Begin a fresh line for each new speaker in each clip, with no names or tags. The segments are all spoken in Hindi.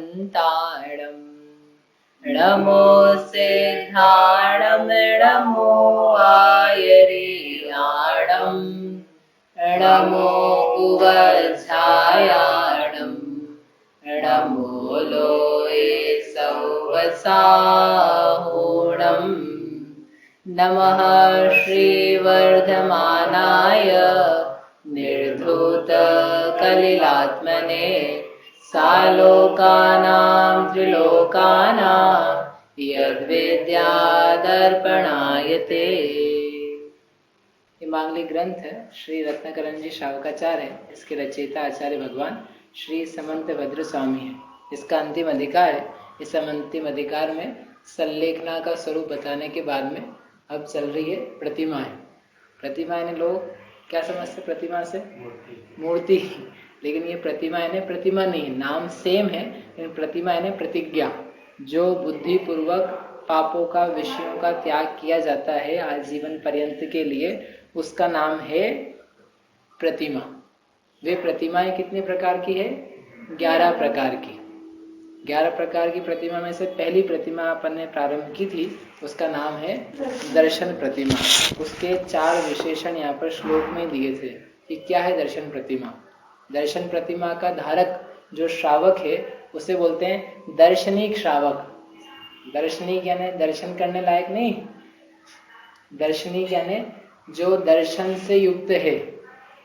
ताणम् नमो सिद्धाणं नमो आयर्याणं नमो उवध्यायाणं नमो लोये सौवसाहोणं नमः श्रीवर्धमानाय निर्धूतकलिलात्मने सालोकानां त्रिलोकानां यद्विद्यादर्पणायते। ये मांगलिक ग्रंथ है, श्री रत्नकरंजी श्रावकाचार्य है। इसके रचयिता आचार्य भगवान श्री समंत भद्र स्वामी है। इसका अंतिम अधिकार है। इस अंतिम अधिकार में संलेखना का स्वरूप बताने के बाद में अब चल रही है प्रतिमाएं। प्रतिमाएं लोग क्या समझते? प्रतिमा से मूर्ति, लेकिन ये प्रतिमा यानी प्रतिमा नहीं है, नाम सेम है, लेकिन प्रतिमा यानी प्रतिज्ञा। जो बुद्धि पूर्वक पापों का, विषयों का त्याग किया जाता है आजीवन पर्यंत के लिए, उसका नाम है प्रतिमा। वे प्रतिमाएं कितने प्रकार की है? 11 प्रकार की। 11 प्रकार की प्रतिमा में से पहली प्रतिमा अपन ने प्रारंभ की थी, उसका नाम है दर्शन प्रतिमा। उसके 4 विशेषण यहाँ पर श्लोक में दिए थे कि क्या है दर्शन प्रतिमा। दर्शन प्रतिमा का धारक जो श्रावक है उसे बोलते हैं दर्शनिक श्रावक। दर्शनिक यानी दर्शन करने लायक नहीं, दर्शनिक यानी जो दर्शन से युक्त है।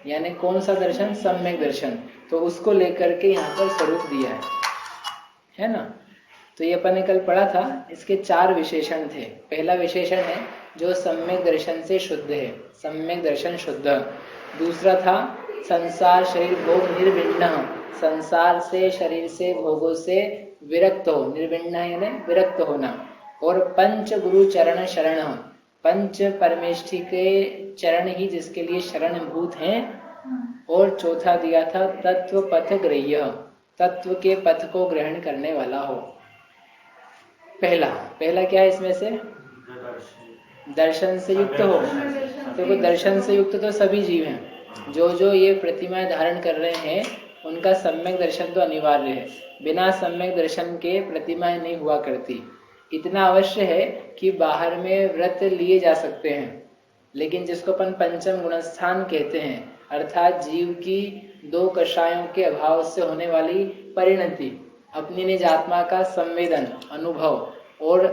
यानी कौन सा दर्शन? सम्यक दर्शन। तो उसको लेकर के यहाँ पर स्वरूप दिया है ना। तो ये अपन ने कल पढ़ा था, इसके 4 विशेषण थे। पहला विशेषण है जो सम्यक दर्शन से शुद्ध है, सम्यक दर्शन शुद्ध। दूसरा था संसार शरीर भोग निर्विण्ण, संसार से, शरीर से, भोगों से विरक्त हो। निर्विण्ण यानी विरक्त होना। और पंच गुरु चरण शरण, पंच परमेष्ठी के चरण ही जिसके लिए शरणभूत हैं। और चौथा दिया था तत्व पथ ग्रह्य, तत्व के पथ को ग्रहण करने वाला हो। पहला क्या है इसमें से? दर्शन से युक्त हो। तो दर्शन से युक्त तो सभी जीव हैं। जो ये प्रतिमाएं धारण कर रहे हैं उनका सम्यक दर्शन तो अनिवार्य है। बिना सम्यक दर्शन के प्रतिमाएं नहीं हुआ करती। इतना अवश्य है कि बाहर में व्रत लिए जा सकते हैं, लेकिन जिसको अपन पंचम गुणस्थान कहते हैं, अर्थात जीव की 2 कषायों के अभाव से होने वाली परिणति, अपनी निज आत्मा का संवेदन, अनुभव और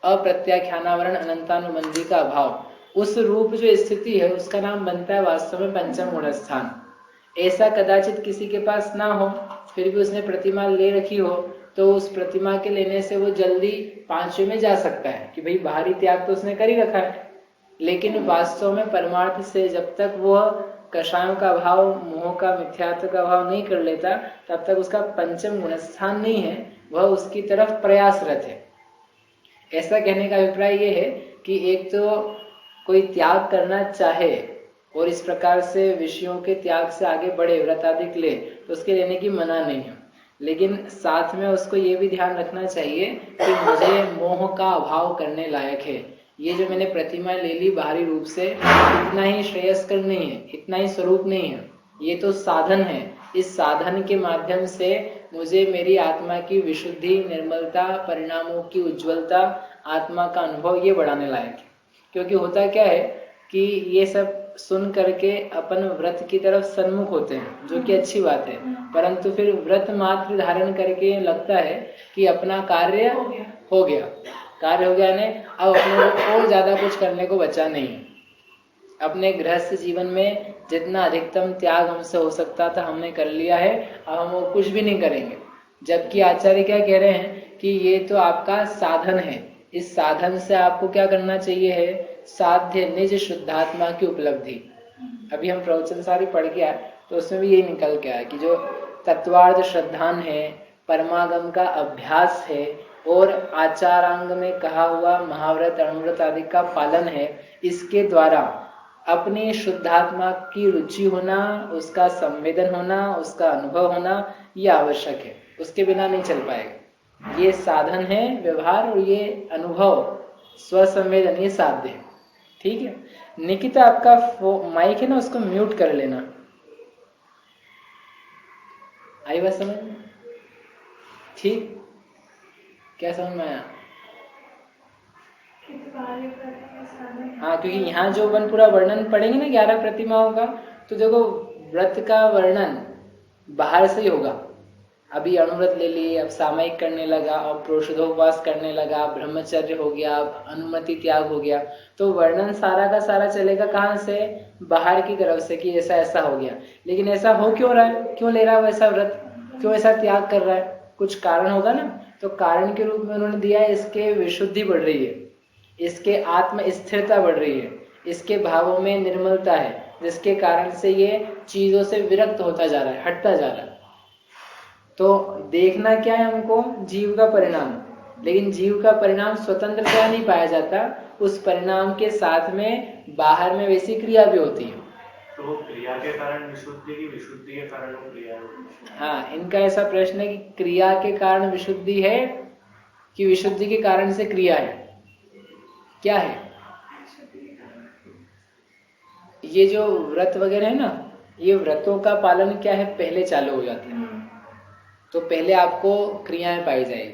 अप्रत्याख्यानावरण अनंतानुबंधी का अभाव, उस रूप जो स्थिति है उसका नाम बनता है वास्तव में पंचम गुणस्थान। ऐसा कदाचित किसी के पास ना हो, फिर भी उसने प्रतिमा ले रखी हो, तो उस प्रतिमा के लेने से वो जल्दी 5वें में जा सकता है कि भाई बाहरी त्याग तो उसने कर ही रखा है। लेकिन वास्तव में परमार्थ से जब तक वह कषायों का अभाव, मोह का, मिथ्यात्व का अभाव नहीं कर लेता, तब तक उसका पंचम गुणस्थान नहीं है, वह उसकी तरफ प्रयासरत है। ऐसा कहने का अभिप्राय यह है कि एक तो कोई त्याग करना चाहे और इस प्रकार से विषयों के त्याग से आगे बढ़े, व्रत आदि ले, तो उसके लेने की मना नहीं है। लेकिन साथ में उसको ये भी ध्यान रखना चाहिए कि मुझे मोह का अभाव करने लायक है। ये जो मैंने प्रतिमा ले ली बाहरी रूप से, इतना ही श्रेयस्कर नहीं है, इतना ही स्वरूप नहीं है, ये तो साधन है। इस साधन के माध्यम से मुझे मेरी आत्मा की विशुद्धि, निर्मलता, परिणामों की उज्ज्वलता, आत्मा का अनुभव ये बढ़ाने लायक है। क्योंकि होता क्या है कि ये सब सुन करके अपन व्रत की तरफ सन्मुख होते हैं, जो कि अच्छी बात है, परंतु फिर व्रत मात्र धारण करके लगता है कि अपना कार्य हो गया। कार्य हो गया ने अब अपने को और ज्यादा कुछ करने को बचा नहीं। अपने गृहस्थ जीवन में जितना अधिकतम त्याग हमसे हो सकता था हमने कर लिया है, अब हम वो कुछ भी नहीं करेंगे। जबकि आचार्य क्या कह रहे हैं कि ये तो आपका साधन है, इस साधन से आपको क्या करना चाहिए है? साध्य निज शुद्धात्मा की उपलब्धि। अभी हम प्रवचन सारी पढ़ के आए तो उसमें भी यही निकल के आया कि जो तत्वार्थ श्रद्धान है, परमागम का अभ्यास है और आचारांग में कहा हुआ महाव्रत, अणुव्रत आदि का पालन है, इसके द्वारा अपनी शुद्धात्मा की रुचि होना, उसका संवेदन होना, उसका अनुभव होना, ये आवश्यक है। उसके बिना नहीं चल पाएगा। ये साधन है व्यवहार, और ये अनुभव, स्वसंवेदन, ये साध्य है। ठीक है। निकिता, आपका माइक है ना, उसको म्यूट कर लेना। आई बात समझ में? ठीक, क्या समझ में आया? हाँ, क्योंकि यहाँ जो अपन पूरा वर्णन पढ़ेंगे ना 11 प्रतिमाओं का, तो देखो व्रत का वर्णन बाहर से ही होगा। अभी अणुव्रत ले लिए, अब सामयिक करने लगा, अब प्रोषधोपवास करने लगा, ब्रह्मचर्य हो गया, अब अनुमति त्याग हो गया। तो वर्णन सारा का सारा चलेगा कहाँ से? बाहर की तरफ से, कि ऐसा ऐसा हो गया। लेकिन ऐसा हो क्यों रहा है? क्यों ले रहा है वैसा व्रत? क्यों ऐसा त्याग कर रहा है? कुछ कारण होगा ना। तो कारण के रूप में उन्होंने दिया है, इसके विशुद्धि बढ़ रही है, इसके आत्म स्थिरता बढ़ रही है, इसके भावों में निर्मलता है, जिसके कारण से ये चीजों से विरक्त होता जा रहा है, हटता जा रहा है। तो देखना क्या है हमको? जीव का परिणाम। लेकिन जीव का परिणाम स्वतंत्र क्या नहीं पाया जाता, उस परिणाम के साथ में बाहर में वैसी क्रिया भी होती है।
तो वो क्रिया के कारण विशुद्धि की, विशुद्धि के कारण वो क्रिया है?
हाँ, इनका ऐसा प्रश्न है कि क्रिया के कारण विशुद्धि है कि विशुद्धि के कारण से क्रिया है? क्या है? ये जो व्रत वगैरह है ना, ये व्रतों का पालन क्या है, पहले चालू हो जाता है। तो पहले आपको क्रियाएं पाई जाएगी,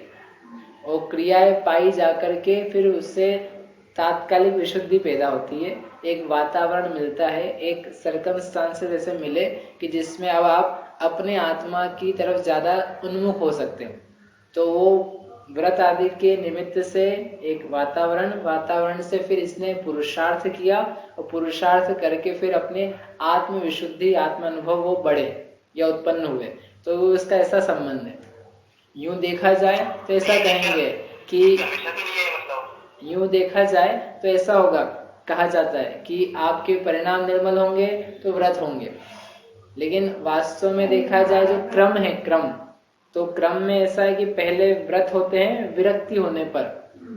और क्रियाएं पाई जाकर के फिर उससे तात्कालिक विशुद्धि पैदा होती है, एक वातावरण मिलता है, एक सर्कमस्टांस जैसे मिले कि जिसमें अब आप अपने आत्मा की तरफ ज्यादा उन्मुख हो सकते हो। तो वो व्रत आदि के निमित्त से एक वातावरण से फिर इसने पुरुषार्थ किया, और पुरुषार्थ करके फिर अपने आत्म विशुद्धि, आत्म अनुभव वो बढ़े या उत्पन्न हुए। तो वो इसका ऐसा संबंध है। यूं देखा जाए तो ऐसा कहेंगे कि यूं देखा जाए तो ऐसा होगा, कहा जाता है कि आपके परिणाम निर्मल होंगे तो व्रत होंगे। लेकिन वास्तव में देखा जाए जो क्रम है, क्रम, तो क्रम में ऐसा है कि पहले व्रत होते हैं विरक्ति होने पर,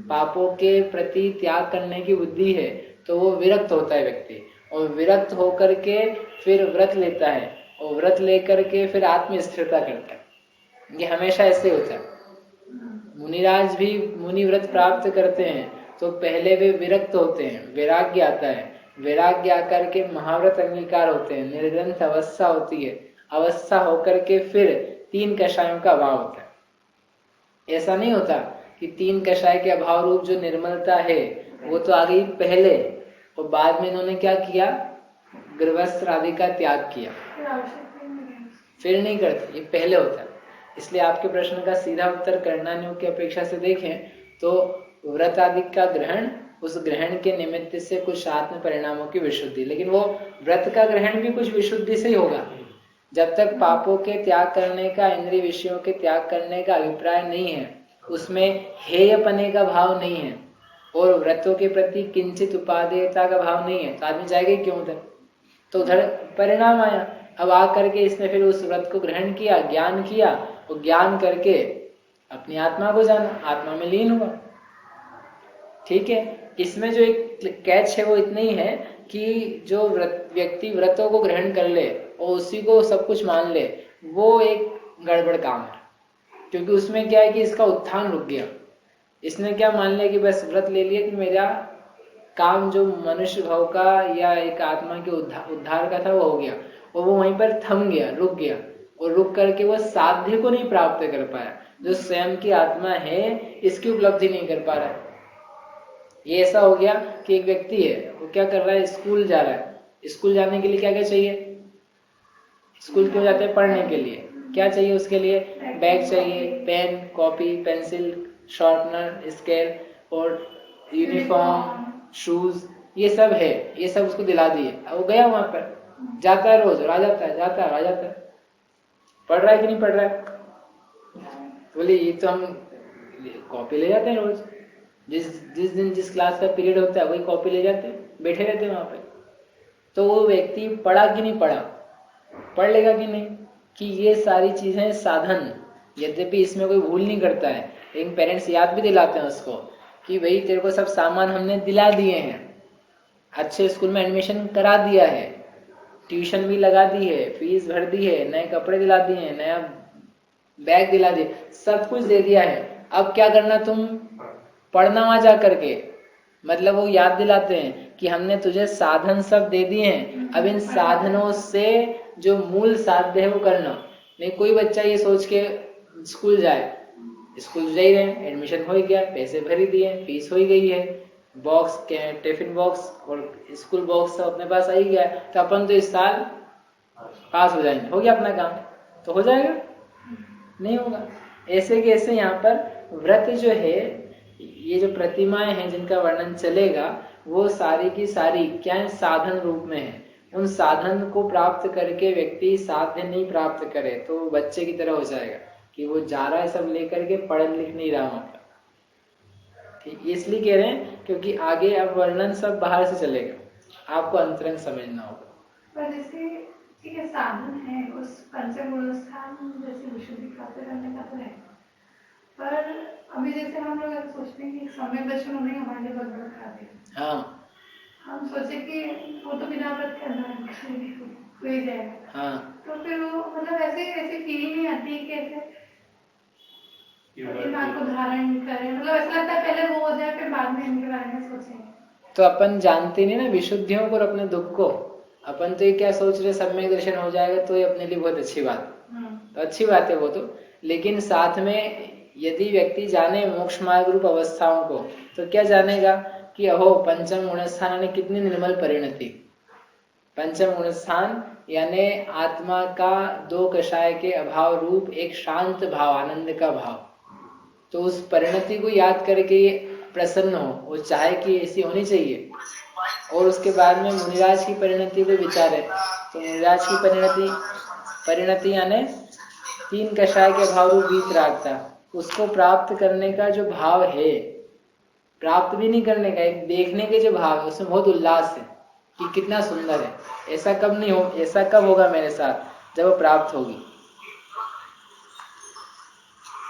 पापों के प्रति त्याग करने की बुद्धि है तो वो विरक्त होता है व्यक्ति, और विरक्त होकर के फिर व्रत लेता है, और व्रत लेकर के फिर आत्म स्थिरता करता है। ये हमेशा ऐसे होता है। मुनिराज भी मुनि व्रत प्राप्त करते हैं तो पहले वे विरक्त होते हैं, वैराग्य आता है, वैराग्य आकर के महाव्रत अंगीकार होते हैं, निर्ग्रंथ अवस्था होती है, अवस्था होकर के फिर 3 कषायों का अभाव होता है। ऐसा नहीं होता कि 3 कषाय के अभाव रूप जो निर्मलता है वो तो आ गई पहले, और बाद में इन्होंने क्या किया, गर्भस्त्र आदि का त्याग किया, फिर नहीं करते, ये पहले होता है। इसलिए आपके प्रश्न का सीधा उत्तर करणानियों की अपेक्षा से देखें तो व्रत आदि का ग्रहण, उस ग्रहण के निमित्त से कुछ आत्म परिणामों की विशुद्धि, लेकिन वो व्रत का ग्रहण भी कुछ विशुद्धि से ही होगा। जब तक पापों के त्याग करने का, इंद्रिय विषयों के त्याग करने का अभिप्राय नहीं है, उसमें हेयपने का भाव नहीं है, और व्रतों के प्रति किंचित उपादेयता का भाव नहीं है, तो आदमी जाएगा क्यों उधर? तो उधर परिणाम आया। अब आकर के इसने फिर उस व्रत को ग्रहण किया, ज्ञान किया, और ज्ञान करके अपनी आत्मा को जाना, आत्मा में लीन हुआ। ठीक है, इसमें जो एक कैच है वो इतना ही है कि जो व्यक्ति व्रतों को ग्रहण कर ले और उसी को सब कुछ मान ले, वो एक गड़बड़ काम है। क्योंकि उसमें क्या है कि इसका उत्थान रुक गया। इसने क्या मान लिया कि बस व्रत ले लिया कि मेरा काम जो मनुष्य भाव का या एक आत्मा के उद्धार का था वो हो गया, और वो वहीं पर थम गया, रुक गया, और रुक करके वो साध्य को नहीं प्राप्त कर पाया, जो स्वयं की आत्मा है इसकी उपलब्धि नहीं कर पा रहा है। ये ऐसा हो गया कि एक व्यक्ति है, वो क्या कर रहा है, स्कूल जा रहा है। स्कूल जाने के लिए क्या क्या चाहिए? स्कूल क्यों जाते हैं? पढ़ने के लिए। क्या चाहिए उसके लिए? बैग चाहिए, pen, copy, pencil, sharpener, scale और यूनिफॉर्म, शूज, ये सब है, ये सब उसको दिला दिए। वो गया वहां पर, जाता है रोज, आ जाता है, जाता है, आ जाता है। पढ़ रहा है कि नहीं पढ़ रहा है? बोले ये तो हम कॉपी ले जाते हैं रोज, जिस दिन जिस क्लास का पीरियड होता है वही कॉपी ले जाते हैं, बैठे रहते हैं वहां पे। तो वो व्यक्ति पढ़ा कि नहीं पढ़ा? पढ़ लेगा कि नहीं? कि ये सारी चीजें साधन, यद्यपि इसमें कोई भूल नहीं करता है, लेकिन पेरेंट्स याद भी दिलाते हैं उसको कि भाई तेरे को सब सामान हमने दिला दिए हैं, अच्छे स्कूल में एडमिशन करा दिया है, ट्यूशन भी लगा दी है, फीस भर दी है, नए कपड़े दिला दिए हैं, नया बैग दिला दिए, सब कुछ दे दिया है। अब क्या करना, तुम पढ़ना वहां जा करके। मतलब वो याद दिलाते हैं कि हमने तुझे साधन सब दे दिए हैं, अब इन साधनों से जो मूल साध्य है वो करना। नहीं कोई बच्चा ये सोच के स्कूल जाए स्कूल जा ही रहे हैं, एडमिशन हो ही गया, पैसे भर ही दिए, फीस हो ही गई है, बॉक्स के टिफिन बॉक्स और स्कूल बॉक्स सब अपने पास आ ही गया है, तो अपन तो इस साल पास हो जाएंगे, हो गया अपना काम, तो हो जाएगा? नहीं होगा। ऐसे कैसे यहाँ पर व्रत जो है, ये जो प्रतिमाएं हैं जिनका वर्णन चलेगा, वो सारी की सारी क्या है, साधन रूप में है। उन साधन को प्राप्त करके व्यक्ति साध्य नहीं प्राप्त करे तो बच्चे की तरह हो जाएगा कि वो जा रहा है सब लेकर के, पढ़ लिख नहीं रहा वहां पर। ठीक, इसलिए कह रहे हैं क्योंकि आगे अब वर्णन सब बाहर से चलेगा, आपको अंतरंग समझना होगा।
पर जैसे ठीक है, साधन है उस पंचगुणस्थान जैसे विशुद्धि प्राप्त करने का तो है, पर अभी जैसे हम लोग सोचते हैं कि समय दर्शन उन्हें हमारे लिए बहुत बड़ा खाते हैं।
हाँ
हम सोचे कि वो तो बिना व्रत करना हो ही जाएगा।
हाँ,
तो फिर वो मतलब ऐसे ऐसे फीलिंग नहीं आती कि ऐसे दिमाग को धारण करें, मतलब ऐसा लगता है पहले वो हो जाए फिर बाद में इनके बारे में सोचेंगे।
तो अपन जानते नहीं ना विशुद्धियों को और अपने दुख को। अपन तो ये क्या सोच रहे, सब में दर्शन हो जाएगा तो ये अपने लिए बहुत अच्छी बात, तो अच्छी बात है वो तो। लेकिन साथ में यदि व्यक्ति जाने मोक्ष मार्ग रूप अवस्थाओं को, तो क्या जानेगा कि अहो पंचम गुणस्थान ने कितनी निर्मल परिणति। पंचम गुणस्थान यानी आत्मा का दो कषाय के अभाव रूप एक शांत भाव, आनंद का भाव। तो उस परिणति को याद करके ये प्रसन्न हो, वो चाहे कि ऐसी होनी चाहिए। और उसके बाद में मुनिराज की परिणति को विचारे, तो मुनिराज की परिणति यानी तीन कषाय के भाव रूप वीतरागता, उसको प्राप्त करने का जो भाव है, प्राप्त भी नहीं करने का, एक देखने के जो भाव है, उसमें बहुत उल्लास है कि कितना सुंदर है। ऐसा कब नहीं हो, ऐसा कब होगा मेरे साथ, जब वो प्राप्त होगी।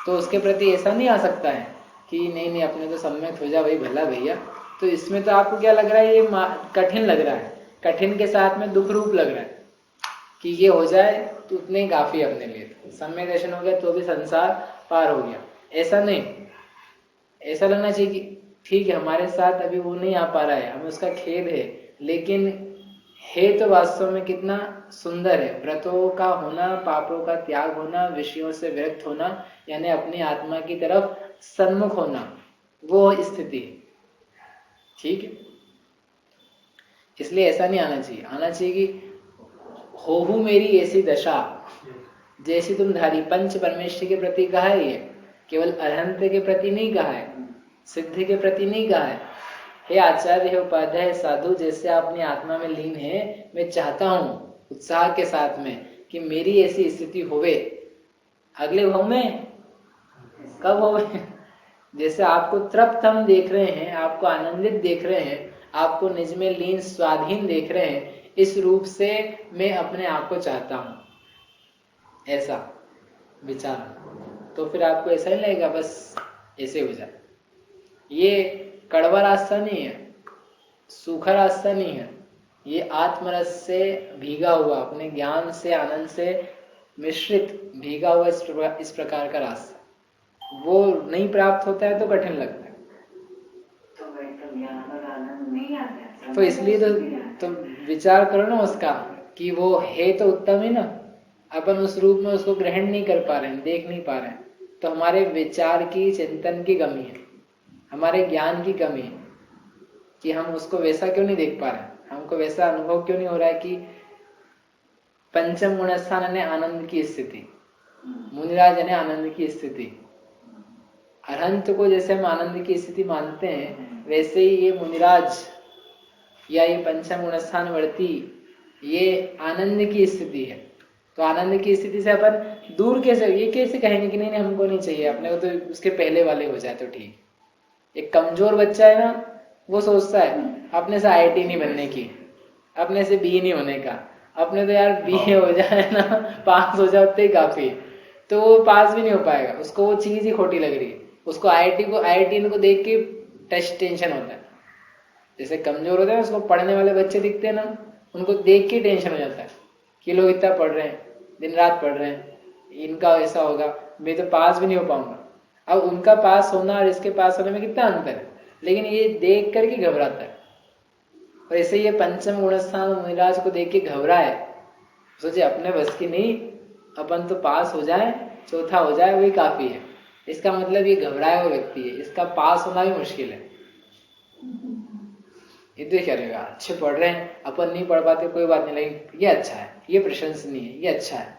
तो उसके प्रति ऐसा नहीं आ सकता है कि नहीं नहीं अपने तो सम्यक हो जा भाई, भला भैया। तो इसमें तो आपको क्या लग रहा है, ये कठिन लग रहा है, कठिन के साथ में दुख रूप लग रहा है कि ये हो जाए तो उतने ही काफी अपने लिए। सम्यक दर्शन हो गया तो भी संसार पार हो गया, ऐसा नहीं। ऐसा लगना चाहिए कि ठीक है हमारे साथ अभी वो नहीं आ पा रहा है, हमें उसका खेद है, लेकिन है तो वास्तव में कितना सुंदर है। व्रतों का होना, पापों का त्याग होना, विषयों से विरक्त होना, यानी अपनी आत्मा की तरफ सन्मुख होना, वो स्थिति है। ठीक है, इसलिए ऐसा नहीं आना चाहिए। आना चाहिए कि होहु मेरी ऐसी दशा जैसी तुम धारी। पंच परमेश्वर के प्रति कहा है, ये केवल अरहंत के प्रति नहीं कहा है, सिद्धि के प्रति नहीं कहा है। हे आचार्य, हे उपाध्याय, साधु, जैसे आप अपनी आत्मा में लीन है, मैं चाहता हूँ उत्साह के साथ में कि मेरी ऐसी स्थिति होवे अगले भाव में। कब होवे? जैसे आपको तृप्त हम देख रहे हैं, आपको आनंदित देख रहे हैं, आपको निज में लीन स्वाधीन देख रहे हैं, इस रूप से मैं अपने आप को चाहता हूँ, ऐसा विचार। तो फिर आपको ऐसा ही लगेगा बस ऐसे हो जाए। ये कड़वा रास्ता नहीं है, सूखा रास्ता नहीं है, ये आत्मरस से भीगा हुआ, अपने ज्ञान से, आनंद से मिश्रित भीगा हुआ इस प्रकार का रास्ता। वो नहीं प्राप्त होता है तो कठिन लगता है।
तो ज्ञान और आनंद नहीं आता है,
तो इसलिए तो विचार करो ना उसका कि वो है तो उत्तम ही ना, अपन उस रूप में उसको ग्रहण नहीं कर पा रहे हैं, देख नहीं पा रहे हैं। तो हमारे विचार की, चिंतन की कमी है, हमारे ज्ञान की कमी है कि हम उसको वैसा क्यों नहीं देख पा रहे हैं, हमको वैसा अनुभव क्यों नहीं हो रहा है कि पंचम गुणस्थान ने आनंद की स्थिति, मुनिराज ने आनंद की स्थिति। अरहंत को जैसे हम आनंद की स्थिति मानते हैं, वैसे ही ये मुनिराज या ये पंचम गुणस्थान वर्ती ये आनंद की स्थिति है। तो आनंद की स्थिति से अपन दूर कैसे, ये कैसे कहेंगे कि नहीं नहीं हमको नहीं चाहिए, अपने को तो उसके पहले वाले हो जाए तो ठीक। एक कमजोर बच्चा है ना, वो सोचता है अपने से IIT नहीं बनने की, अपने से BE नहीं होने का, अपने तो यार BA हो जाए ना, पास हो जाए उतने ही काफी। तो वो पास भी नहीं हो पाएगा, उसको वो चीज ही खोटी लग रही है, उसको IIT को देख के टेंशन होता है। जैसे कमजोर होता है, उसको पढ़ने वाले बच्चे दिखते हैं ना, उनको देख के टेंशन हो जाता है कि लोग इतना पढ़ रहे हैं, दिन रात पढ़ रहे हैं, इनका ऐसा होगा, मैं तो पास भी नहीं हो पाऊंगा। अब उनका पास होना और इसके पास होने में कितना अंतर है, लेकिन ये देख करके घबराता है। और ऐसे ये पंचम गुणस्थान मुनिराज को देख के घबराए, सोचे अपने बस की नहीं, अपन तो पास हो जाए, चौथा हो जाए, वही काफी है। इसका मतलब ये घबराया हुआ व्यक्ति है, इसका पास होना भी मुश्किल है। ये तो क्या रहेगा, अच्छे पढ़ रहे हैं, अपन नहीं पढ़ पाते कोई बात नहीं, लेकिन ये अच्छा है, ये प्रशंसनीय है, ये अच्छा है,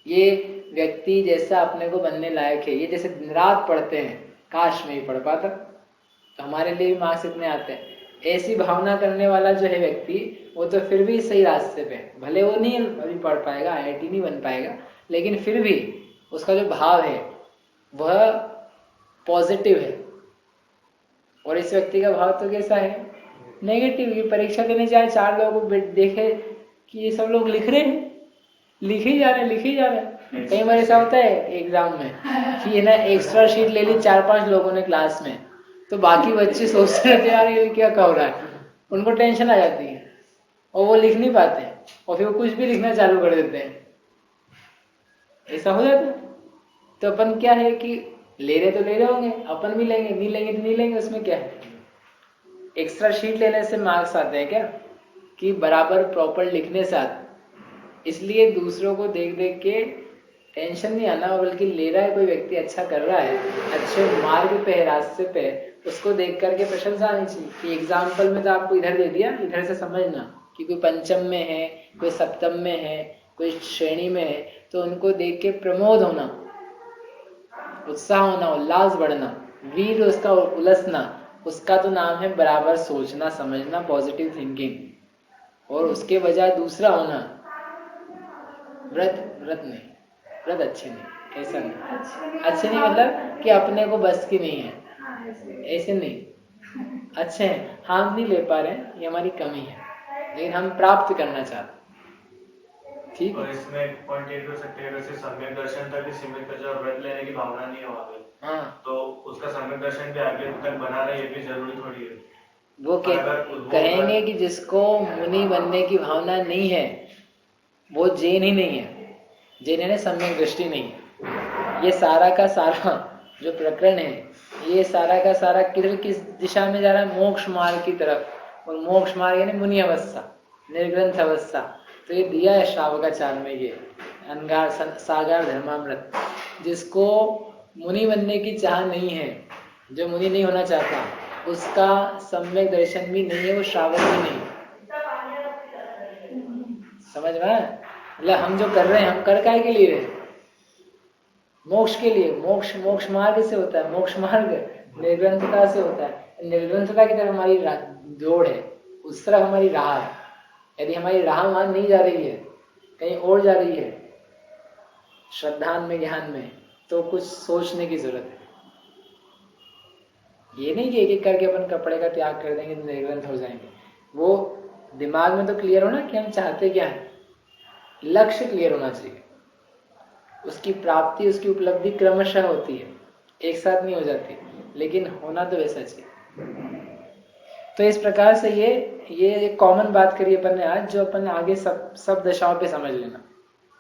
ये व्यक्ति जैसा अपने को बनने लायक है, ये जैसे दिन रात पढ़ते हैं, काश में ही पढ़ पाता तो हमारे लिए भी मार्क्स इतने आते हैं। ऐसी भावना करने वाला जो है व्यक्ति, वो तो फिर भी सही रास्ते पे, भले वो नहीं अभी पढ़ पाएगा, IIT नहीं बन पाएगा, लेकिन फिर भी उसका जो भाव है वह पॉजिटिव है। और इस व्यक्ति का भाव तो कैसा है, नेगेटिव। ये परीक्षा देने जाए, 4 लोगों को देखे कि ये सब लोग लिख रहे हैं, लिखे ही जा रहे हैं। कई बार ऐसा होता है एग्जाम में कि ये ना एक्स्ट्रा शीट ले ली 4-5 लोगों ने क्लास में, तो बाकी बच्चे सोचते रहते यार ये क्या कह रहा है, उनको टेंशन आ जाती है और वो लिख नहीं पाते हैं और फिर वो कुछ भी लिखना चालू कर देते हैं। ऐसा हो जाता है। तो अपन क्या है कि ले रहे तो ले रहे होंगे, अपन भी लेंगे, नहीं लेंगे तो नहीं लेंगे, उसमें क्या है। एक्स्ट्रा शीट लेने से मार्क्स आते हैं क्या, कि बराबर प्रॉपर लिखने से आते। इसलिए दूसरों को देख देख के टेंशन नहीं आना, बल्कि ले रहा है कोई व्यक्ति, अच्छा कर रहा है, अच्छे मार्ग पे है, रास्ते पे है, उसको देख करके प्रशंसा आनी चाहिए। कि एग्जाम्पल में तो आपको इधर दे दिया, इधर से समझना कि कोई पंचम में है, कोई सप्तम में है, कोई श्रेणी में है, तो उनको देख के प्रमोद होना, उत्साह होना, उल्लास बढ़ना, वीर उसका उलसना, उसका तो नाम है बराबर सोचना, समझना, पॉजिटिव थिंकिंग। और उसके बजाय दूसरा होना, व्रत नहीं, व्रत अच्छे नहीं, ऐसा नहीं। अच्छे नहीं मतलब कि अपने को बस की नहीं है, ऐसे नहीं। अच्छे हैं, हम नहीं ले पा रहे हैं, ये हमारी कमी है, लेकिन हम प्राप्त करना चाहते हैं। ठीक।
और इसमें एक पॉइंट ये हो सकते हैं, अगर सम्यक दर्शन तक ही सीमित है, जब व्रत लेने की भावना नहीं हो आगे,
हाँ,
तो उसका सम्यक दर्शन भी आगे तक बना रहे, ये भी जरूरी थोड़ी है।
वो कहेंगे कि जिसको मुनि बनने की भावना नहीं है वो जैन ही नहीं है, जैन है सम्यक दृष्टि नहीं है। ये सारा का सारा जो प्रकरण है, ये सारा का सारा किस दिशा में जा रहा है, मोक्ष मार्ग की तरफ। और मोक्ष मार्ग यानी मुनि अवस्था, निर्ग्रंथ अवस्था। तो ये दिया है श्रावकाचार्य में, ये अनगार सागर धर्मामृत। जिसको मुनि बनने की चाह नहीं है, जो मुनि नहीं होना चाहता, उसका सम्यक दर्शन भी नहीं है, वो श्रावक भी नहीं। समझ में? मतलब हम जो कर रहे हैं, हम कर काय के लिए? मोक्ष के लिए। मोक्ष मार्ग से होता है, मोक्ष मार्ग निर्ग्रंथता से होता है। निर्ग्रंथता की तरफ हमारी दौड़ है, उस तरफ हमारी राह है। यदि हमारी राह वहां नहीं जा रही है, कहीं और जा रही है, श्रद्धान में, ज्ञान में, तो कुछ सोचने की जरूरत है। ये नहीं कि एक एक करके अपन कपड़े का त्याग कर देंगे तो निर्ग्रंथ हो जाएंगे। वो दिमाग में तो क्लियर होना कि हम चाहते क्या है, लक्ष्य क्लियर होना चाहिए। उसकी प्राप्ति, उसकी उपलब्धि क्रमशः होती है, एक साथ नहीं हो जाती, लेकिन होना तो वैसा चाहिए। तो इस प्रकार से ये कॉमन बात करी अपन ने आज, जो अपन आगे सब दशाओं पे समझ लेना।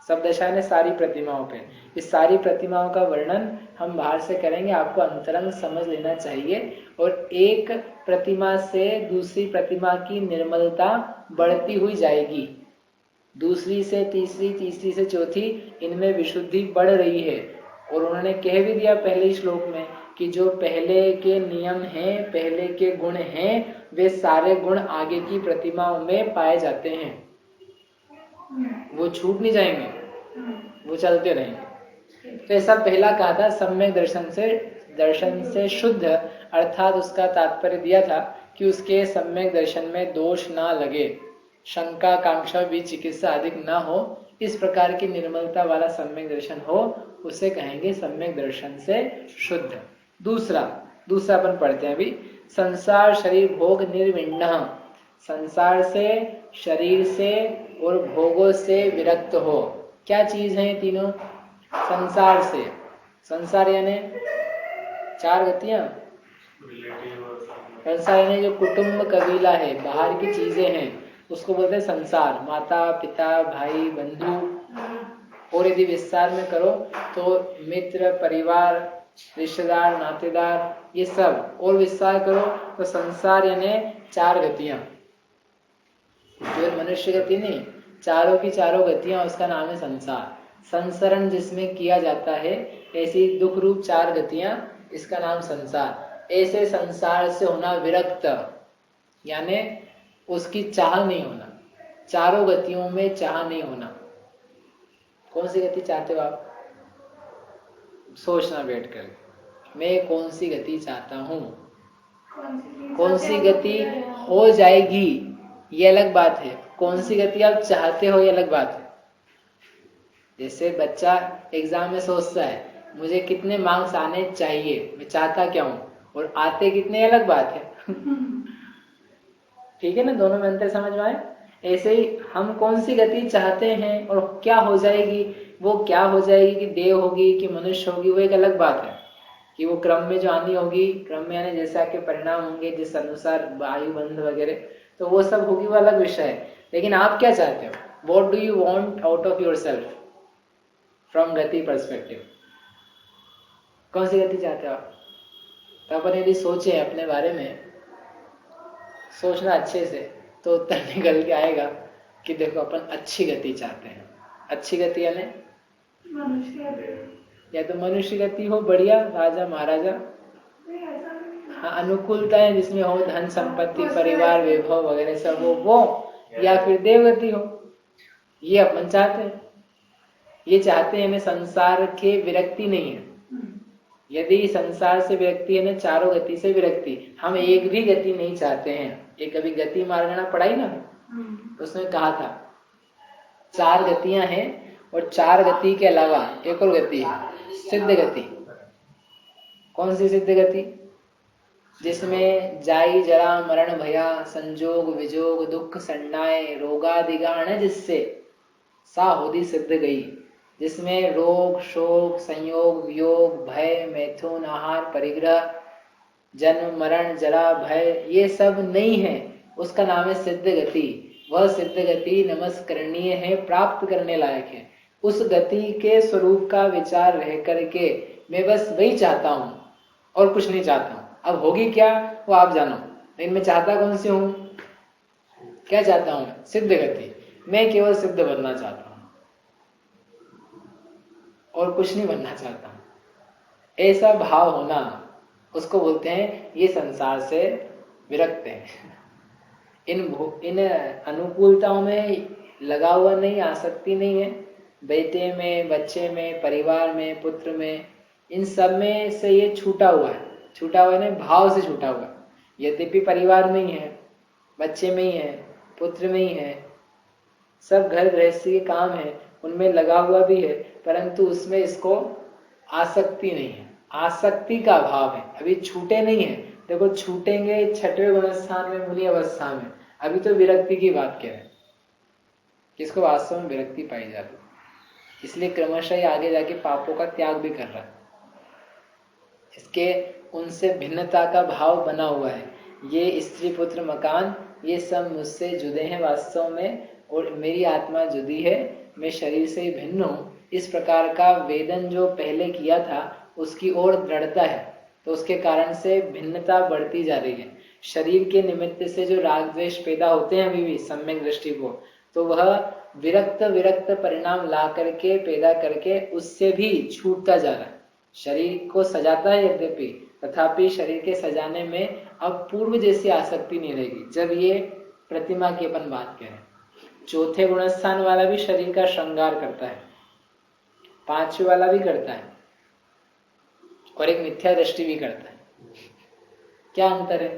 सब दशा ने सारी प्रतिमाओं पे, इस सारी प्रतिमाओं का वर्णन हम बाहर से करेंगे, आपको अंतरंग समझ लेना चाहिए। और एक प्रतिमा से दूसरी प्रतिमा की निर्मलता बढ़ती हुई जाएगी, दूसरी से तीसरी, तीसरी से चौथी, इनमें विशुद्धि बढ़ रही है। और उन्होंने कह भी दिया पहले श्लोक में कि जो पहले के नियम हैं, पहले के गुण हैं, वे सारे गुण आगे की प्रतिमाओं में पाए जाते हैं। वो छूट नहीं जाएंगे, वो चलते रहेंगे। तो ऐसा पहला कहा था, सम्यक दर्शन से शुद्ध, अर्थात उसका तात्पर्य दिया था कि उसके सम्यक दर्शन में दोष ना लगे, शंका, कांक्षा, भी चिकित्सा अधिक ना हो, इस प्रकार की निर्मलता वाला सम्यक दर्शन हो, उसे कहेंगे सम्यक दर्शन से शुद्ध। दूसरा अपन पढ़ते हैं अभी, संसार शरीर भोग निर्विण्ण, संसार से, शरीर से और भोगों से विरक्त हो। क्या चीज है ये तीनों? संसार से, संसार यानी 4 गतियां, संसार यानी जो कुटुंब कबीला है, बाहर की चीजें हैं, उसको बोलते हैं संसार। माता, पिता, भाई, बंधु, और यदि विस्तार में करो तो मित्र, परिवार, रिश्तेदार, नातेदार, ये सब। और विस्तार करो तो संसार यानी 4 गतियां, केवल मनुष्य गति नहीं, चारों की चारों गतियां, उसका नाम है संसार। संसरण जिसमें किया जाता है, ऐसी दुख रूप 4 गतियां, इसका नाम संसार। ऐसे संसार से होना विरक्त, यानी उसकी चाह नहीं होना, चारों गतियों में चाह नहीं होना। कौन सी गति चाहते हो आप? सोचना बैठ कर, मैं कौन सी गति चाहता हूँ। कौन सी गति हो जाएगी ये अलग बात है, कौन सी गति आप चाहते हो ये अलग बात है। जैसे बच्चा एग्जाम में सोचता है मुझे कितने मार्क्स आने चाहिए, मैं चाहता क्या हूँ, और आते कितने अलग बात है। ठीक है ना, दोनों में अंतर समझ में आए। ऐसे ही हम कौन सी गति चाहते हैं और क्या हो जाएगी, वो क्या हो जाएगी कि देव होगी कि मनुष्य होगी, वो एक अलग बात है। कि वो क्रम में जो आनी होगी, क्रम में आने जैसा के परिणाम होंगे जिस अनुसार आयु बंध वगैरह, तो वो सब होगी, वो अलग विषय है। लेकिन आप क्या चाहते हो, what do you want out of yourself from गति पर्सपेक्टिव, कौन सी गति चाहते हो आप? तो अपन यदि सोचे अपने बारे में, सोचना अच्छे से, तो उत्तर निकल के आएगा कि देखो अपन अच्छी गति चाहते हैं। अच्छी गति यानी या तो मनुष्य गति हो बढ़िया, राजा महाराजा, हाँ अनुकूलता है जिसमें हो धन संपत्ति परिवार वैभव वगैरह सब हो वो, या फिर देवगति हो, ये अपन चाहते हैं। ये चाहते हैं, संसार के विरक्ति नहीं है। यदि संसार से विरक्ति है ना, चारों गति से विरक्ति, हम एक भी गति नहीं चाहते हैं। एक अभी गति मार्गना पढ़ाई ना, उसमें कहा था 4 गतियां हैं और 4 गति के अलावा एक और गति है, सिद्ध गति। कौन सी सिद्ध गति? जिसमें जाई जरा मरण भया संजोग विजोग दुख संडाय रोगादिगाण, जिससे सा होदी सिद्ध गई। जिसमें रोग शोक संयोग वियोग भय मैथुन आहार परिग्रह जन्म मरण जरा भय ये सब नहीं है, उसका नाम है सिद्ध गति। वह सिद्ध गति नमस्करणीय है, प्राप्त करने लायक है। उस गति के स्वरूप का विचार रह करके मैं बस वही चाहता हूँ और कुछ नहीं चाहता हूँ। अब होगी क्या वो आप जानो, लेकिन मैं चाहता कौन सी हूँ, क्या चाहता हूँ? सिद्ध गति। मैं केवल सिद्ध बनना चाहता हूँ और कुछ नहीं बनना चाहता हूँ। ऐसा भाव होना, उसको बोलते हैं ये संसार से विरक्त है। इन अनुकूलताओं में लगा हुआ नहीं, आसक्ति नहीं है। बेटे में, बच्चे में, परिवार में, पुत्र में, इन सब में से ये छूटा हुआ है। छूटा हुआ है भाव से छूटा हुआ। यद्यपि परिवार में ही है, बच्चे में ही है, पुत्र में ही है, सब घर गृहस्थी के काम है, उनमें लगा हुआ भी है, परंतु उसमें इसको आसक्ति नहीं है, आसक्ति का अभाव है। अभी छूटे नहीं है। देखो छूटेंगे 6वें गुणस्थान में मुनि अवस्था में, अभी तो विरक्ति की बात कह रहे हैं, किसको वास्तव में विरक्ति पाई जाती। इसलिए क्रमशः आगे जाके पापों का त्याग भी कर रहा है। इसके उनसे भिन्नता का भाव बना हुआ है। ये स्त्री पुत्र मकान ये सब मुझसे जुदे हैं वास्तव में, और मेरी आत्मा जुदी है, मैं शरीर से ही भिन्न हूँ। इस प्रकार का वेदन जो पहले किया था उसकी ओर दृढ़ता है, तो उसके कारण से भिन्नता बढ़ती जा रही है। शरीर के निमित्त से जो राग द्वेष पैदा होते हैं अभी भी सम्यक दृष्टि को, तो वह विरक्त विरक्त परिणाम ला करके पैदा करके उससे भी छूटता जा रहा है। शरीर को सजाता है यद्यपि, तथापि शरीर के सजाने में अब पूर्व जैसी आसक्ति नहीं रहेगी। जब ये प्रतिमा की अपन बात करें, 4थे गुणस्थान वाला भी शरीर का श्रृंगार करता है, 5वें वाला भी करता है, और एक मिथ्या दृष्टि भी करता है। क्या अंतर है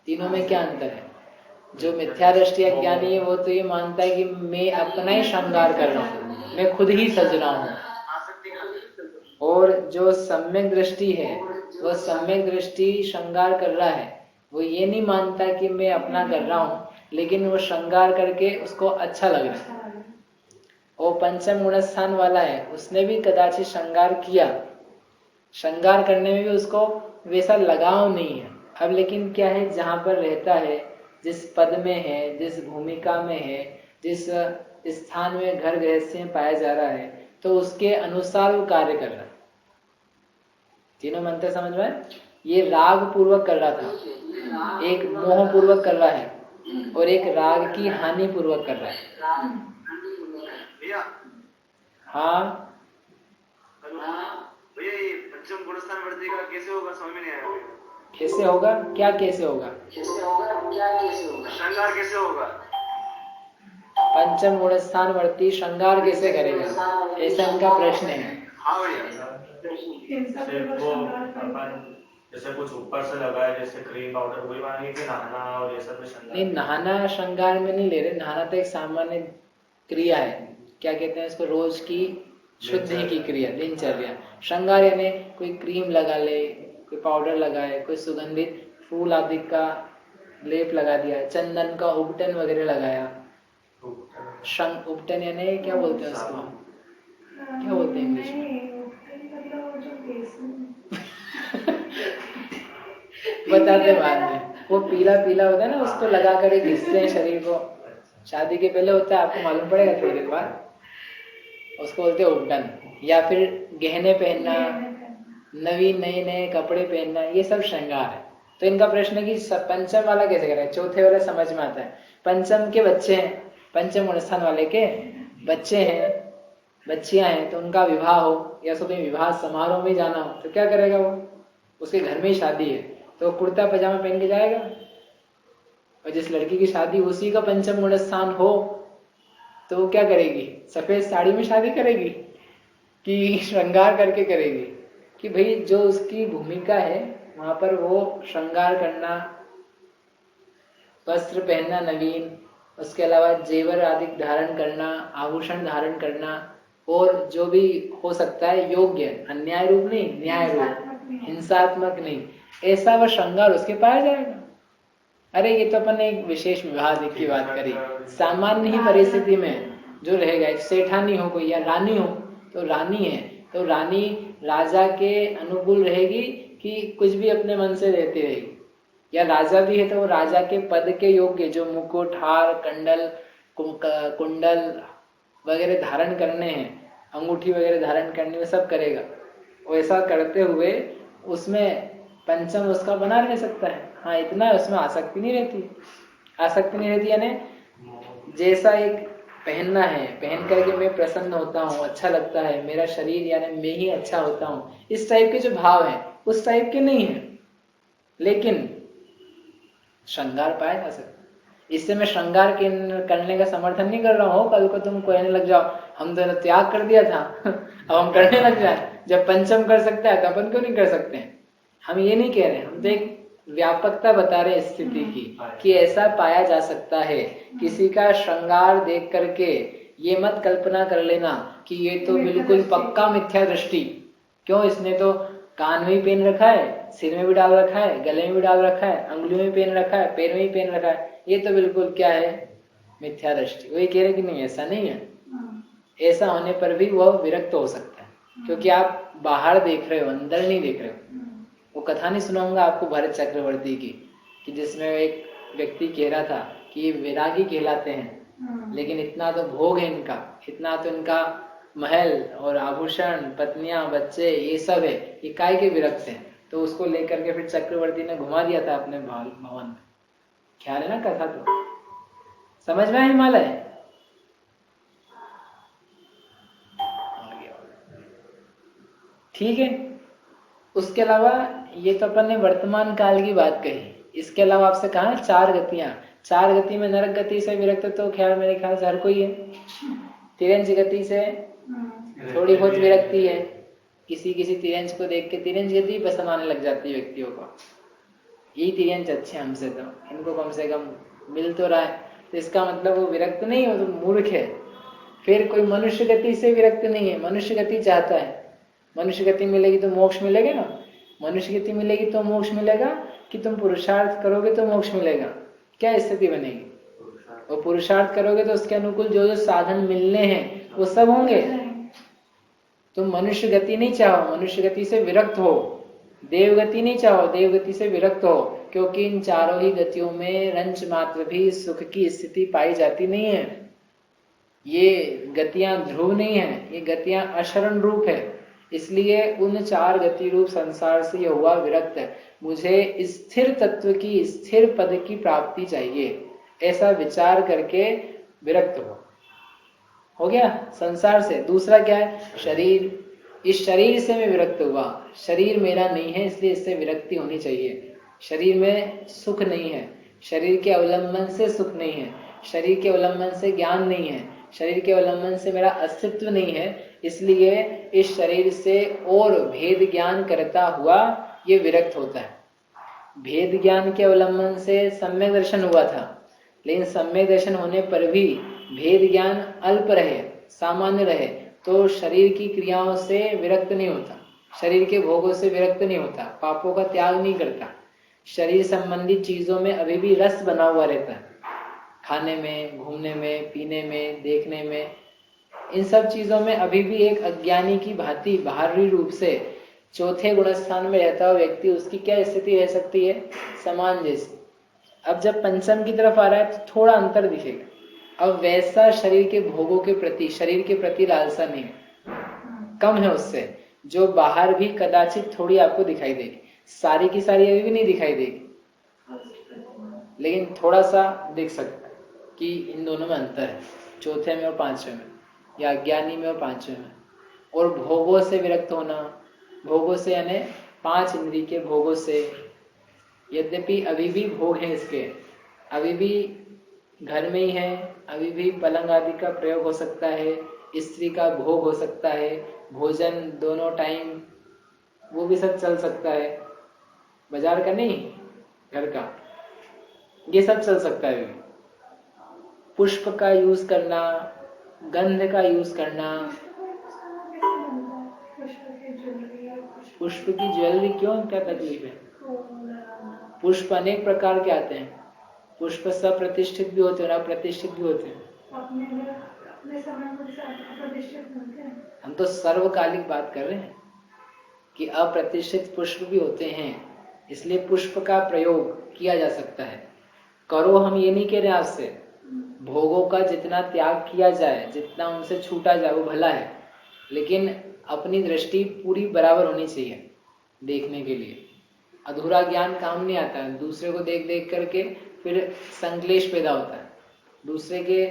तीनों में? क्या अंतर है? जो मिथ्या दृष्टि अज्ञानी है वो तो ये मानता है कि मैं अपना ही श्रृंगार कर रहा हूँ, मैं खुद ही सज रहा हूँ। और जो सम्यक दृष्टि है, वो सम्यक दृष्टि श्रृंगार कर रहा है, वो ये नहीं मानता कि मैं अपना कर रहा हूँ, लेकिन वो श्रृंगार करके उसको अच्छा लग रहा है। वो 5म गुणस्थान वाला है, उसने भी कदाचित श्रृंगार किया, श्रृंगार करने में भी उसको वैसा लगाव नहीं है। अब लेकिन क्या है, जहाँ पर रहता है, जिस पद में है, जिस भूमिका में है, जिस स्थान में घर गृहस्थी में पाया जा रहा है, तो उसके अनुसार वो कार्य कर रहा है। तीनों मंत्र समझ में? ये राग पूर्वक कर रहा था, एक मोह पूर्वक कर रहा है, और एक राग की हानि पूर्वक कर रहा है। हाँ
भैया ये पंचम गुणस्थान वृद्धि का कैसे होगा समझ में नहीं आया।
कैसे होगा? क्या कैसे होगा?
श्रृंगार कैसे होगा?
पंचम गुण स्थान वर्ती श्रृंगार कैसे करेगा, ऐसा इनका प्रश्न है।
हाँ भैया, सिर्फ वो अपन जैसे कुछ ऊपर से लगाए जैसे क्रीम पाउडर वही मानेंगे कि नहाना और ये सब में श्रृंगार?
नहीं, नहाना श्रृंगार में नहीं ले रहे। नहाना तो एक सामान्य क्रिया है, क्या कहते हैं इसको, रोज की शुद्धि की क्रिया, दिनचर्या। श्रृंगार यानी कोई क्रीम लगा ले, कोई पाउडर लगाए, कोई सुगंधित फूल आदि का लेप लगा दिया, चंदन का उपटन वगैरह लगाया। उपटन यानी क्या बोलते हैं उसको, क्या बोलते हैं इंग्लिश में? बताते बाद में। वो पीला पीला होता है ना, उसको लगा कर घिसते हैं शरीर को। शादी के पहले होता है, आपको मालूम पड़ेगा थोड़ी देर बाद। उसको बोलते हैं उपटन। या फिर गहने पहनना, नवीन नए नए कपड़े पहनना, ये सब श्रृंगार है। तो इनका प्रश्न है कि पंचम वाला कैसे करें। चौथे वाला समझ में आता है। पंचम के बच्चे हैं, पंचम गुणस्थान वाले के बच्चे हैं, बच्चियां हैं, तो उनका विवाह हो या कहीं विवाह समारोह में जाना हो तो क्या करेगा वो? उसके घर में ही शादी है तो कुर्ता पजामा पहन के जाएगा। और जिस लड़की की शादी उसी का पंचम गुणस्थान हो तो वो क्या करेगी? सफेद साड़ी में शादी करेगी कि श्रृंगार करके करेगी? कि भाई जो उसकी भूमिका है वहां पर वो श्रृंगार करना, वस्त्र पहनना नवीन, उसके अलावा जेवर आदि धारण करना, आभूषण धारण करना, और जो भी हो सकता है योग्य, अन्याय रूप नहीं, न्याय रूप, हिंसात्मक नहीं, ऐसा वह श्रृंगार उसके पाया जाएगा। अरे ये तो अपन एक विशेष विवाह की बात करी। सामान्य ही परिस्थिति में जो रहेगा, एक सेठानी हो कोई या रानी हो, तो रानी है तो रानी राजा के अनुकूल रहेगी कि कुछ भी अपने मन से देती रहेगी, या राजा भी है तो वो राजा के पद के योग्य जो मुकुट, हार, कुंडल वगैरह धारण करने हैं, अंगूठी वगैरह धारण करनी, वो सब करेगा। वैसा करते हुए उसमें पंचम उसका बना रह सकता है। हाँ, इतना उसमें आसक्ति नहीं रहती। आसक्ति नहीं रहती यानी जैसा एक पहनना है, पहन करके मैं प्रसन्न होता हूँ, अच्छा लगता है, मेरा शरीर यानी मैं ही अच्छा होता हूँ, इस टाइप के जो भाव है उस टाइप के नहीं है। लेकिन श्रृंगार पाया जा सकता है। इससे मैं श्रृंगार करने का समर्थन नहीं कर रहा हूँ। कल को तुम कहने लग जाओ हम तो त्याग कर दिया था अब हम करने लग जाए। जब पंचम कर सकता है तो अपन क्यों नहीं कर सकते हैं? हम ये नहीं कह रहे, हम तो एक व्यापकता बता रहे स्थिति की कि ऐसा पाया जा सकता है। किसी का श्रृंगार देख करके ये मत कल्पना कर लेना कि ये तो बिल्कुल पक्का मिथ्या दृष्टि। क्यों? इसने तो कान में ही पहन रखा है, सिर में भी डाल रखा है, गले में भी डाल रखा है, अंगुलियों में पहन रखा है, पैर में भी पहन रखा है, ये तो बिल्कुल क्या है? मिथ्या दृष्टि। वही कह रहे कि नहीं, ऐसा नहीं है। ऐसा होने पर भी वह विरक्त हो सकता है, क्योंकि आप बाहर देख रहे हो, अंदर नहीं देख रहे हो। वो कथा नहीं सुनाऊंगा आपको भरत चक्रवर्ती की, कि जिसमें एक व्यक्ति कह रहा था कि ये वैरागी कहलाते हैं, लेकिन इतना तो भोग है इनका, इतना तो इनका महल और आभूषण, पत्नियां, बच्चे, ये सब है, ये काय के विरक्त हैं। तो उसको लेकर के फिर चक्रवर्ती ने घुमा दिया था अपने भवन में। ख्याल है ना कथा? तो समझ में हिमालय ठीक है। उसके अलावा ये तो अपन ने वर्तमान काल की बात कही। इसके अलावा आपसे कहा 4 गतियां, 4 गति में नरक गति से विरक्त तो ख्याल मेरे ख्याल से हर कोई है। तिरंज गति से थोड़ी बहुत विरक्ति है, किसी किसी तिरंज को देख के तिरंज गति पसंद आने लग जाती है व्यक्तियों को। यही तिरंज अच्छे हमसे, तो इनको कम से कम मिल तो रहा है, तो इसका मतलब वो विरक्त नहीं, वो तो मूर्ख है। फिर कोई मनुष्य गति से विरक्त नहीं है, मनुष्य गति चाहता है। मनुष्य गति मिलेगी तो मोक्ष मिलेगा ना, मनुष्य गति मिलेगी तो मोक्ष मिलेगा, कि तुम पुरुषार्थ करोगे तो मोक्ष मिलेगा। क्या स्थिति बनेगी? और पुरुषार्थ करोगे तो उसके अनुकूल जो जो साधन मिलने हैं वो सब होंगे। तुम मनुष्य गति नहीं चाहो, मनुष्य गति से विरक्त हो। देवगति नहीं चाहो, देवगति से विरक्त हो, क्योंकि इन चारों ही गतियों में रंच मात्र भी सुख की स्थिति पाई जाती नहीं है। ये गतियां ध्रुव नहीं है, ये गतियां अशरण रूप है। इसलिए उन 4 गति रूप संसार से यह हुआ विरक्त है। मुझे स्थिर तत्व की, स्थिर पद की प्राप्ति चाहिए, ऐसा विचार करके विरक्त हो। हो गया संसार से। दूसरा क्या है? शरीर। इस शरीर से मैं विरक्त हुआ, शरीर मेरा नहीं है इसलिए इससे विरक्ति होनी चाहिए। शरीर में सुख नहीं है, शरीर के अवलंबन से सुख नहीं है, शरीर के अवलंबन से ज्ञान नहीं है, शरीर के अवलंबन से मेरा अस्तित्व नहीं है, इसलिए इस शरीर से और भेद ज्ञान करता हुआ ये विरक्त होता है। भेद ज्ञान के अवलंबन से सम्यक दर्शन हुआ था, लेकिन सम्यक दर्शन होने पर भी भेद ज्ञान अल्प रहे, सामान्य रहे, तो शरीर की क्रियाओं से विरक्त नहीं होता, शरीर के भोगों से विरक्त नहीं होता, पापों का त्याग नहीं करता। शरीर संबंधी चीजों में अभी भी रस बना हुआ रहता है, खाने में, घूमने में, पीने में, देखने में, इन सब चीजों में अभी भी एक अज्ञानी की भांति बाहरी रूप से चौथे गुणस्थान में रहता हुआ व्यक्ति, उसकी क्या स्थिति रह सकती है? समान जैसी। अब जब पंचम की तरफ आ रहा है तो थोड़ा अंतर दिखेगा। अब वैसा शरीर के भोगों के प्रति, शरीर के प्रति लालसा नहीं है, कम है उससे, जो बाहर भी कदाचित थोड़ी आपको दिखाई देगी, सारी की सारी अभी भी नहीं दिखाई देगी, लेकिन थोड़ा सा दिख सकता है कि इन दोनों में अंतर है, चौथे में और पांचवें में, या अज्ञानी में और पांचवें में। और भोगों से विरक्त होना, भोगों से यानी पांच इंद्रिय के भोगों से, यद्यपि अभी भी भोग है इसके, अभी भी घर में ही है, अभी भी पलंग आदि का प्रयोग हो सकता है, स्त्री का भोग हो सकता है, भोजन दोनों टाइम वो भी सब चल सकता है, बाजार का नहीं, घर का, ये सब चल सकता है। पुष्प का यूज करना, गंध का यूज करना, पुष्प की ज्वेलरी क्यों, क्या तकलीफ है? पुष्प अनेक प्रकार के आते हैं, पुष्प सब प्रतिष्ठित भी होते हैं और अप्रतिष्ठित भी होते हैं। हम तो सर्वकालिक बात कर रहे हैं कि अप्रतिष्ठित पुष्प भी होते हैं, इसलिए पुष्प का प्रयोग किया जा सकता है। करो, हम ये नहीं कह रहे आपसे, भोगों का जितना त्याग किया जाए, जितना उनसे छूटा जाए वो भला है, लेकिन अपनी दृष्टि पूरी बराबर होनी चाहिए देखने के लिए। अधूरा ज्ञान काम नहीं आता है, दूसरे को देख देख करके फिर संक्लेश पैदा होता है, दूसरे के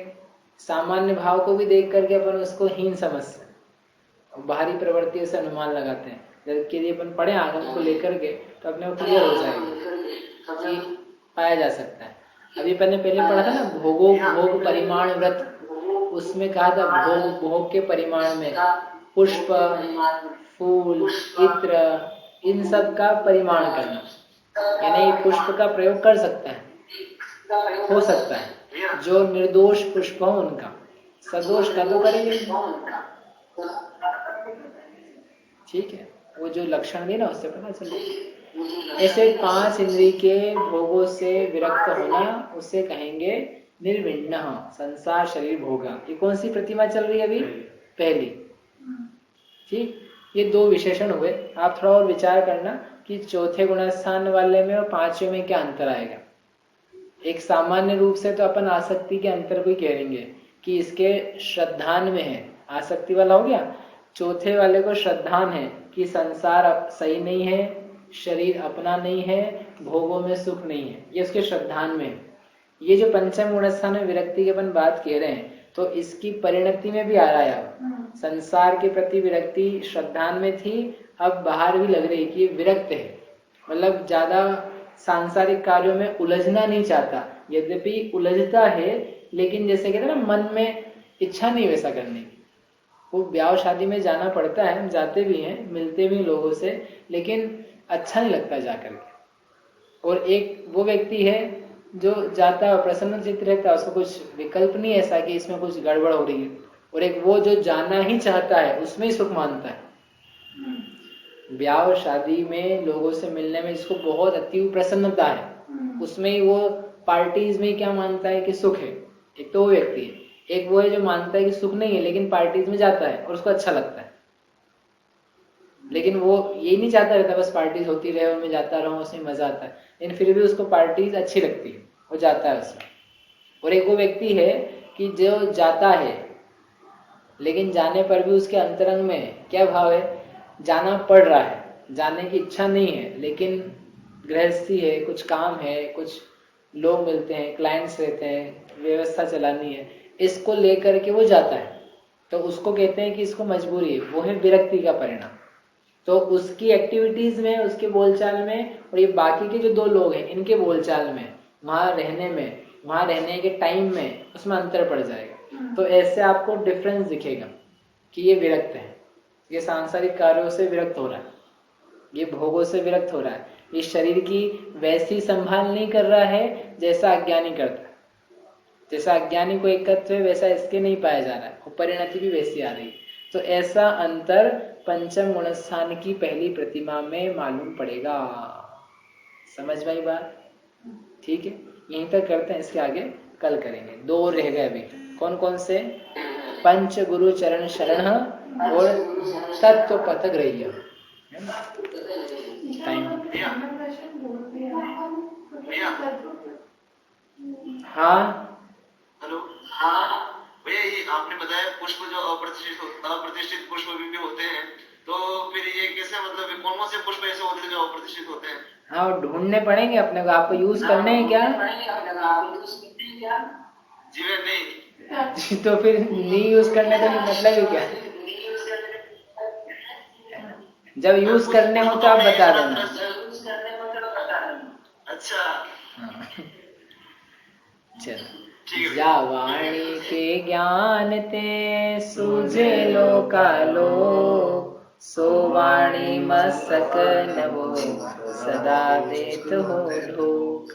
सामान्य भाव को भी देख करके अपन उसको हीन समझते हैं, बाहरी प्रवृत्तियों से अनुमान लगाते हैं। जबकि यदि अपन पढ़े आगम को लेकर के तो अपने को क्लियर हो जाएगा कि पाया जा सकता है। अभी अपन ने पहले पढ़ा था ना भोगो भोग परिमाण व्रत, उसमें कहा था भोग भोग के परिमाण में पुष्प, फूल, इत्र, इन सब का परिमाण करना, यानी पुष्प का प्रयोग कर सकता है, हो सकता है, जो निर्दोष पुष्प हो उनका, सदोष का तो करेंगे, ठीक है, वो जो लक्षण नहीं ना उससे पता चले। ऐसे पांच इंद्रिय के भोगों से विरक्त होना, उसे कहेंगे निर्विण्ण संसार शरीर भोगा। ये कौन सी प्रतिमा चल रही है अभी? पहली, ठीक। ये दो विशेषण हुए। आप थोड़ा और विचार करना कि चौथे गुणस्थान वाले में और पांचवें में क्या अंतर आएगा। एक सामान्य रूप से तो अपन आसक्ति के अंतर को ही कहेंगे कि इसके श्रद्धान में है, आसक्ति वाला हो गया। चौथे वाले को श्रद्धान है कि संसार सही नहीं है, शरीर अपना नहीं है, भोगों में सुख नहीं है, ये उसके श्रद्धान में है। ये जो पंचम गुणस्थान में विरक्ति की अपन बात कह रहे हैं, तो इसकी परिणति में भी आ रहा है। अब संसार के प्रति विरक्ति श्रद्धान में थी, अब बाहर भी लग रही कि विरक्त है, मतलब ज्यादा सांसारिक कार्यों में उलझना नहीं चाहता। यद्यपि उलझता है, लेकिन जैसे कहते हैं ना, मन में इच्छा नहीं वैसा करने की। वो ब्याह शादी में जाना पड़ता है, हम जाते भी हैं, मिलते भी लोगों से, लेकिन अच्छा नहीं लगता जाकर के। और एक वो व्यक्ति है जो जाता है प्रसन्न चित्त रहता है, उसको कुछ विकल्प नहीं ऐसा कि इसमें कुछ गड़बड़ हो रही है। और एक वो जो जाना ही चाहता है, उसमें ही सुख मानता है। ब्याह और शादी में लोगों से मिलने में जिसको बहुत अति प्रसन्नता है, उसमें ही वो पार्टीज में क्या मानता है कि सुख है। एक तो वो व्यक्ति है, एक वो है जो मानता है कि सुख नहीं है, लेकिन पार्टीज में जाता है और उसको अच्छा लगता है। लेकिन वो ये नहीं चाहता रहता बस पार्टीज होती रहे और मैं जाता रहूं, उसमें मजा आता है, लेकिन फिर भी उसको पार्टीज अच्छी लगती है, वो जाता है उसमें। और एक वो व्यक्ति है कि जो जाता है, लेकिन जाने पर भी उसके अंतरंग में क्या भाव है, जाना पड़ रहा है, जाने की इच्छा नहीं है, लेकिन गृहस्थी है, कुछ काम है, कुछ लोग मिलते हैं, क्लाइंट्स रहते हैं, व्यवस्था चलानी है, इसको लेकर के वो जाता है। तो उसको कहते हैं कि इसको मजबूरी है, वो है विरक्ति का परिणाम। तो उसकी एक्टिविटीज में, उसके बोलचाल में, और ये बाकी के जो दो लोग हैं इनके बोलचाल में, वहाँ रहने में, वहाँ रहने के टाइम में, उसमें अंतर पड़ जाएगा। तो ऐसे आपको डिफरेंस दिखेगा कि ये विरक्त है, ये सांसारिक कार्यों से विरक्त हो रहा है, ये भोगों से विरक्त हो रहा है, ये शरीर की वैसी संभाल नहीं कर रहा है जैसा अज्ञानी करता है। जैसा अज्ञानी को एकत्व है वैसा इसके नहीं पाया जा रहा है, और परिणति भी वैसी आ रही है। तो ऐसा अंतर पंचम गुणस्थान की पहली प्रतिमा में मालूम पड़ेगा। समझ में आई बात? ठीक है, यहीं तक करते हैं, इसके आगे कल करेंगे। दो रह गए अभी। कौन कौन से? पंच गुरु चरण शरण और तत्व पथ ग्रह्य। टाइम हाँ
हेलो, हाँ भैया, ये आपने बताया पुष्प जो अप्रतिष्ठित पुष्प भी होते हैं, तो फिर ये कैसे, मतलब कौन कौन से पुष्प ऐसे होते हैं जो अप्रतिष्ठित होते हैं?
हाँ, ढूंढने पड़ेंगे अपने को। आपको यूज करने हैं क्या?
जी मैं नहीं।
तो फिर नहीं यूज करने का मतलब है क्या? जब यूज करने हो तो आप बता देना।
अच्छा,
चलो। जा वाणी के ज्ञान ते सूझे लोकालो, सो वाणी मस्तक नवो सदा देत हो ढोक।